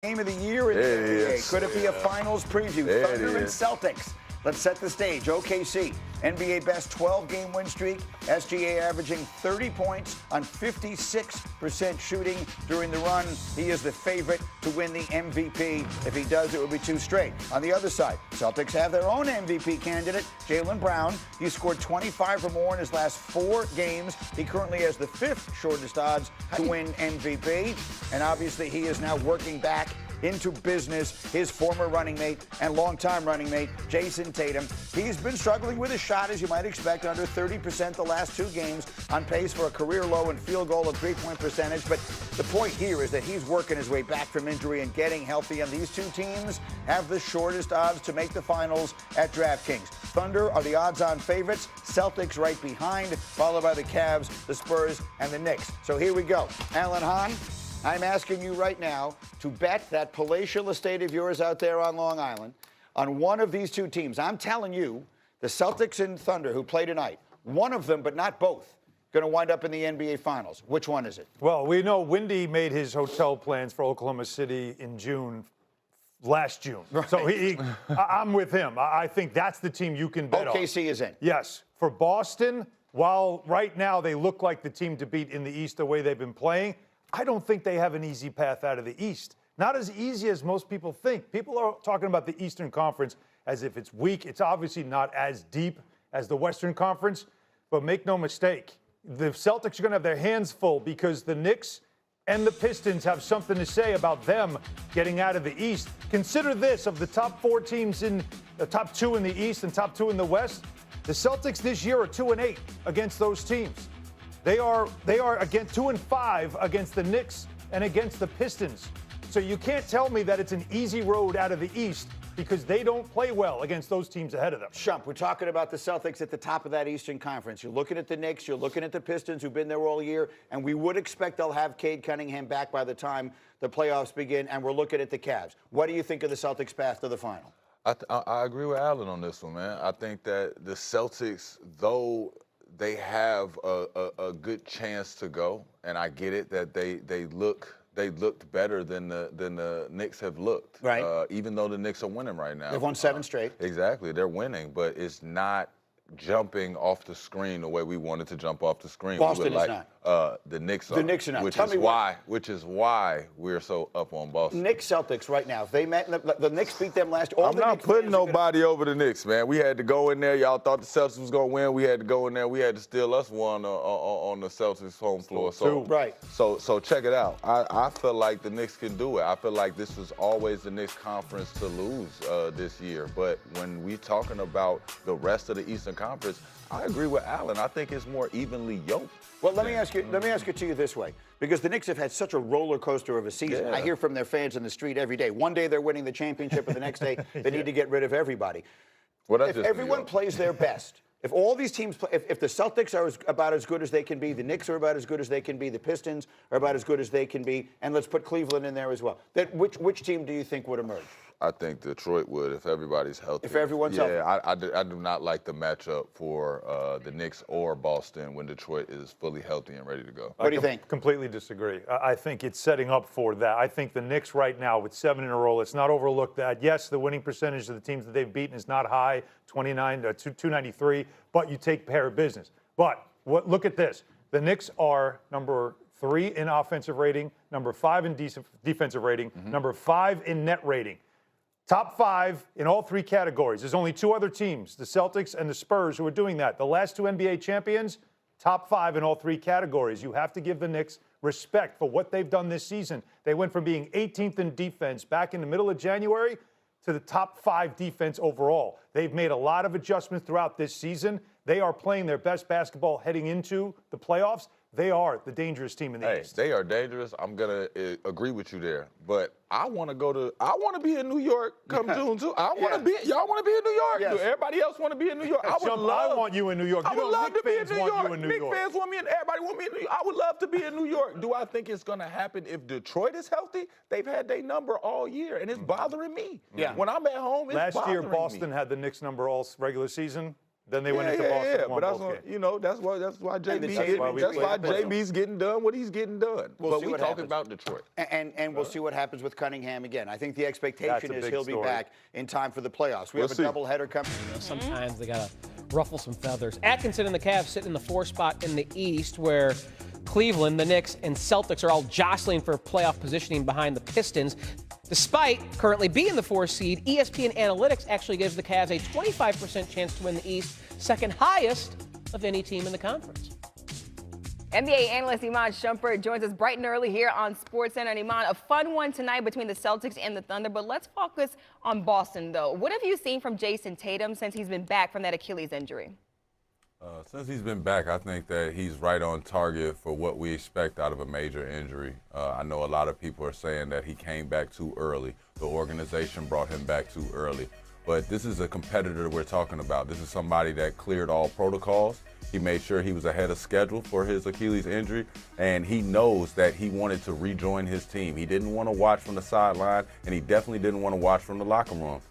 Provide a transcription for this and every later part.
Game of the year in the NBA. Could it be a finals preview? Thunder and Celtics. Let's set the stage. OKC, NBA best 12-game win streak. SGA averaging 30 points on 56% shooting during the run. He is the favorite to win the MVP. If he does, it would be 2 straight. On the other side, Celtics have their own MVP candidate, Jaylen Brown. He scored 25 or more in his last 4 games. He currently has the 5th shortest odds to win MVP. And obviously, he is now working back into business. His former running mate and longtime running mate, Jason Tatum. He's been struggling with his shot, as you might expect, under 30% the last 2 games, on pace for a career low in field goal and 3-point percentage. But the point here is that he's working his way back from injury and getting healthy, and these 2 teams have the shortest odds to make the finals at DraftKings. Thunder are the odds-on favorites, Celtics right behind, followed by the Cavs, the Spurs, and the Knicks. So here we go. Alan Hahn, I'm asking you right now to bet that palatial estate of yours out there on Long Island on one of these 2 teams. I'm telling you, the Celtics and Thunder, who play tonight, one of them, but not both, going to wind up in the NBA Finals. Which one is it? Well, we know Windy made his hotel plans for Oklahoma City in last June. Right. So I'm with him. I think that's the team you can bet on. OKC is in. Yes. For Boston, while right now they look like the team to beat in the East the way they've been playing, I don't think they have an easy path out of the East. Not as easy as most people think. People are talking about the Eastern Conference as if it's weak. It's obviously not as deep as the Western Conference, but make no mistake, the Celtics are going to have their hands full because the Knicks and the Pistons have something to say about them getting out of the East. Consider this, of the top 4 teams in the top 2 in the East and top 2 in the West, the Celtics this year are 2-8 against those teams. They are again 2-5 against the Knicks and against the Pistons. So you can't tell me that it's an easy road out of the East because they don't play well against those teams ahead of them. Shump, we're talking about the Celtics at the top of that Eastern Conference. You're looking at the Knicks, you're looking at the Pistons, who've been there all year, and we would expect they'll have Cade Cunningham back by the time the playoffs begin, and we're looking at the Cavs. What do you think of the Celtics' path to the final? I agree with Allen on this one, man. I think that the Celtics, though they have a good chance to go, and I get it that they looked better than the Knicks have looked. Right. Even though the Knicks are winning right now. They've won 7 straight. Exactly, they're winning, but it's not jumping off the screen the way we wanted to jump off the screen. Boston is not. The Knicks are. The Knicks are not. Which is why we're so up on Boston. Knicks Celtics right now. They met. The Knicks beat them last year. I'm not putting nobody over the Knicks, man. We had to go in there. Y'all thought the Celtics was gonna win. We had to go in there. We had to steal us one on the Celtics home floor. So right. So check it out. I feel like the Knicks can do it. I feel like this was always the Knicks conference to lose this year. But when we talking about the rest of the Eastern Conference, I agree with Allen. I think it's more evenly yoked. Well, let me ask it to you this way, because the Knicks have had such a roller coaster of a season. Yeah. I hear from their fans in the street every day. One day they're winning the championship, and the next day they need to get rid of everybody. Well, if everyone plays their best, if all these teams play, if the Celtics are about as good as they can be, the Knicks are about as good as they can be, the Pistons are about as good as they can be, and let's put Cleveland in there as well. Which team do you think would emerge? I think Detroit would if everybody's healthy. If everyone's healthy. Yeah, I do not like the matchup for the Knicks or Boston when Detroit is fully healthy and ready to go. What do you think? Completely disagree. I think it's setting up for that. I think the Knicks right now with 7 in a row, let's not overlook that. Yes, the winning percentage of the teams that they've beaten is not high, 293, but you take care of business. But look at this. The Knicks are number 3 in offensive rating, number 5 in defensive rating, number 5 in net rating. Top 5 in all 3 categories. There's only 2 other teams, the Celtics and the Spurs, who are doing that. The last 2 NBA champions, top 5 in all 3 categories. You have to give the Knicks respect for what they've done this season. They went from being 18th in defense back in the middle of January to the top 5 defense overall. They've made a lot of adjustments throughout this season. They are playing their best basketball heading into the playoffs. They are the dangerous team in the East. They are dangerous. I'm going to agree with you there. But I want to be in New York come June too. Y'all want to be in New York? Yes. Do everybody else want to be in New York? I want you in New York. I would love to be in New York. Knicks fans want me in, everybody want me in New York. I would love to be in New York. Do I think it's going to happen if Detroit is healthy? They've had their number all year, and it's bothering me. Yeah. When I'm at home, it's bothering me. Last year, Boston had the Knicks number all regular season. Then they went into Boston. But that's why JB's getting done what he's getting done. But we're talking about Detroit. And we'll see what happens with Cunningham again. I think the expectation is he'll be back in time for the playoffs. We have a doubleheader coming. Sometimes they got to ruffle some feathers. Atkinson and the Cavs sit in the 4th spot in the East, where Cleveland, the Knicks, and Celtics are all jostling for playoff positioning behind the Pistons. Despite currently being the 4th seed, ESPN Analytics actually gives the Cavs a 25% chance to win the East, second highest of any team in the conference. NBA analyst Iman Shumpert joins us bright and early here on SportsCenter. And Iman, a fun one tonight between the Celtics and the Thunder, but let's focus on Boston, though. What have you seen from Jason Tatum since he's been back from that Achilles injury? Since he's been back, I think that he's right on target for what we expect out of a major injury. I know a lot of people are saying that he came back too early. The organization brought him back too early. But this is a competitor we're talking about. This is somebody that cleared all protocols. He made sure he was ahead of schedule for his Achilles injury, and he knows that he wanted to rejoin his team. He didn't want to watch from the sideline, and he definitely didn't want to watch from the locker room.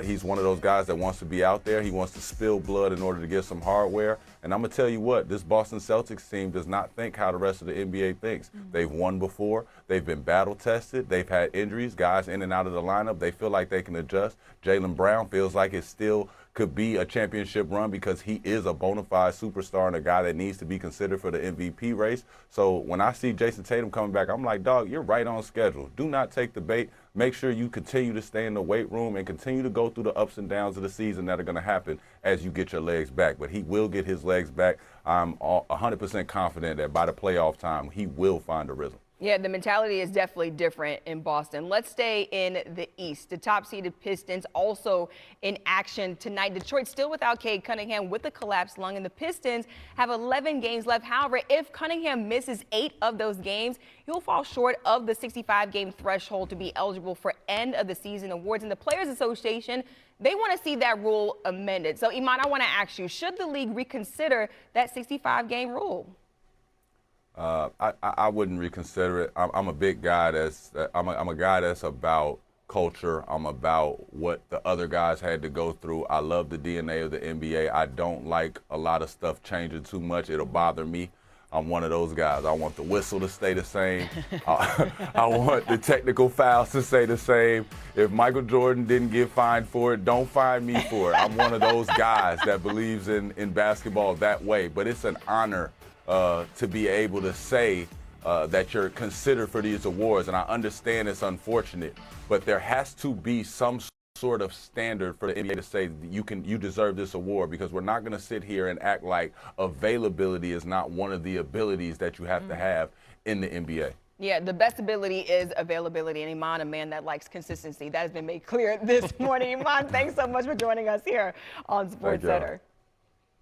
He's one of those guys that wants to be out there. He wants to spill blood in order to get some hardware. And I'm going to tell you what, this Boston Celtics team does not think how the rest of the NBA thinks. They've won before. They've been battle-tested. They've had injuries, guys in and out of the lineup. They feel like they can adjust. Jaylen Brown feels like it still could be a championship run because he is a bona fide superstar and a guy that needs to be considered for the MVP race. So when I see Jason Tatum coming back, I'm like, dog, you're right on schedule. Do not take the bait. Make sure you continue to stay in the weight room and continue to go through the ups and downs of the season that are going to happen as you get your legs back. But he will get his legs back. I'm 100% confident that by the playoff time, he will find a rhythm. Yeah, the mentality is definitely different in Boston. Let's stay in the East. The top-seeded Pistons also in action tonight. Detroit still without Cade Cunningham with a collapsed lung, and the Pistons have 11 games left. However, if Cunningham misses 8 of those games, he'll fall short of the 65-game threshold to be eligible for end-of-the-season awards. And the Players Association, they want to see that rule amended. So, Iman, I want to ask you, should the league reconsider that 65-game rule? I wouldn't reconsider it. I'm a big guy I'm a guy that's about culture. I'm about what the other guys had to go through. I love the DNA of the NBA. I don't like a lot of stuff changing too much. It'll bother me. I'm one of those guys. I want the whistle to stay the same. I want the technical fouls to stay the same. If Michael Jordan didn't get fined for it, don't fine me for it. I'm one of those guys that believes in basketball that way. But it's an honor to be able to say that you're considered for these awards. And I understand it's unfortunate, but there has to be some sort of standard for the NBA to say you deserve this award, because we're not going to sit here and act like availability is not one of the abilities that you have to have in the NBA. Yeah, the best ability is availability, and Iman, a man that likes consistency. That has been made clear this morning. Iman, thanks so much for joining us here on SportsCenter.